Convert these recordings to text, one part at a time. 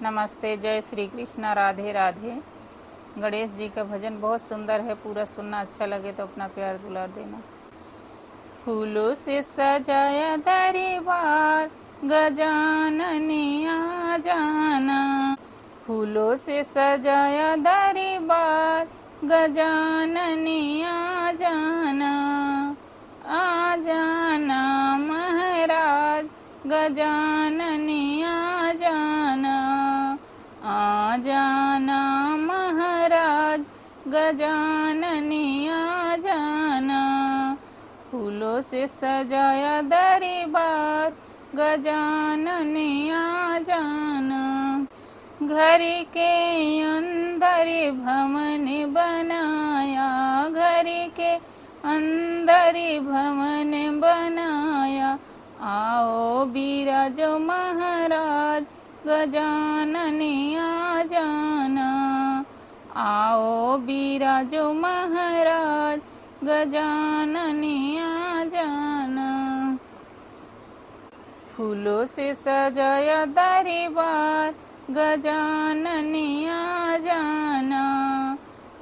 नमस्ते, जय श्री कृष्णा, राधे राधे। गणेश जी का भजन बहुत सुंदर है, पूरा सुनना। अच्छा लगे तो अपना प्यार दुलार देना। फूलों से सजाया दरबार, गजानन आ जाना। फूलों से सजाया दरबार, गजानन आ जाना। आ जाना महाराज, गजानन आ जाना। आ जाना महाराज, गजानन आ जाना। फूलों से सजाया दरबार, गजानन आ जाना। घर के अंदर भवन बनाया, घर के अंदर भवन बनाया। आओ बिराजो महाराज, गजानन आ जाना। आओ बिराजो महाराज, गजानन आ जाना। फूलों से सजाया दरबार, गजानन आ जाना।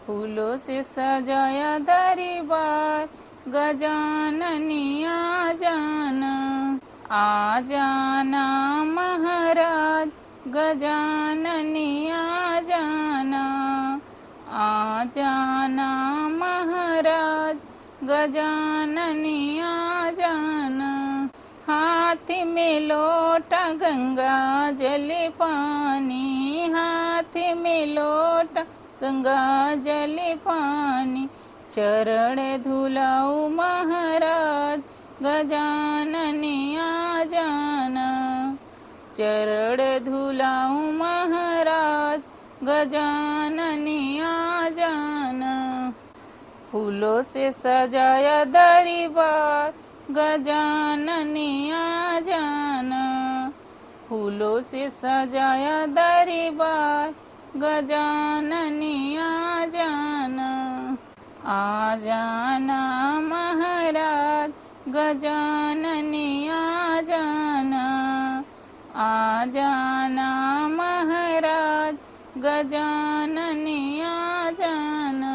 फूलों से सजाया दरबार, गजानन आ जाना। आ जाना महाराज, गजानन आ जाना। आ जाना महाराज, गजानन आ जाना। हाथ में लोटा गंगा जल पानी, हाथ में लोटा गंगा जल पानी। चरण धुलाओ महाराज, गजानन आ जाना। चरण धुलाओ महाराज, गजानन आ जाना। फूलों से सजाया दरबार, गजानन आ जाना। फूलों से सजाया दरबार, गजानन आ जाना। आ जाना महाराज, गजानन आ जाना। आ जाना महाराज, गजानन आ जाना।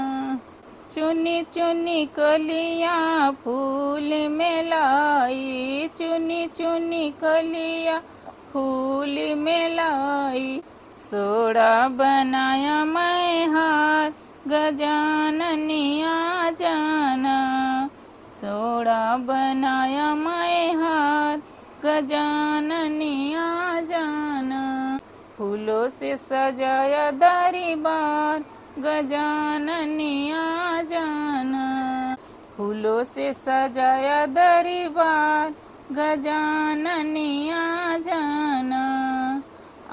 चुनी चुनी कलियां फूल में लाई, चुनी चुनी कलियां फूल में लाई। सोड़ा बनाया मैं हार, गजानन आ जाना। सोड़ा बनाया मैं हार, गजानन आ जाना। फूलों से सजाया दरबार, गजानन आ जाना। फूलों से सजाया दरबार, गजानन आ जाना।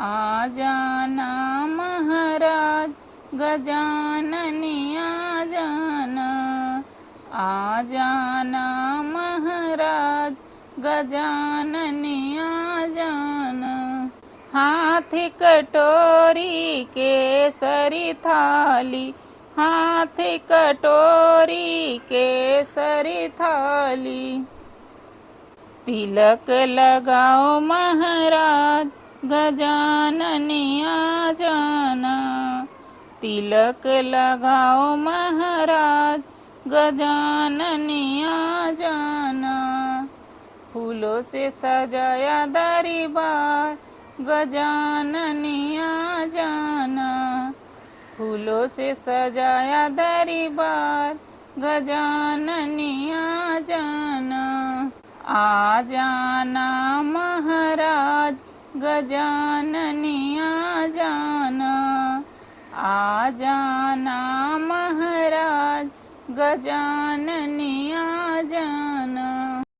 आ जाना महाराज, गजानन आ जाना। आ जाना महाराज, गजानन आ जाना। हाथ कटोरी केसरी थाली, हाथ कटोरी केसरी थाली। तिलक लगाओ महाराज, गजानन आ जाना। तिलक लगाओ महाराज, गजानन आ जाना। फूलों से सजाया दरबार, गजानन आ जाना। फूलों से सजाया दरबार, गजानन आ जाना। आ जाना महाराज, गजानन आ जाना। आ जाना महाराज, गजानन आ जाना।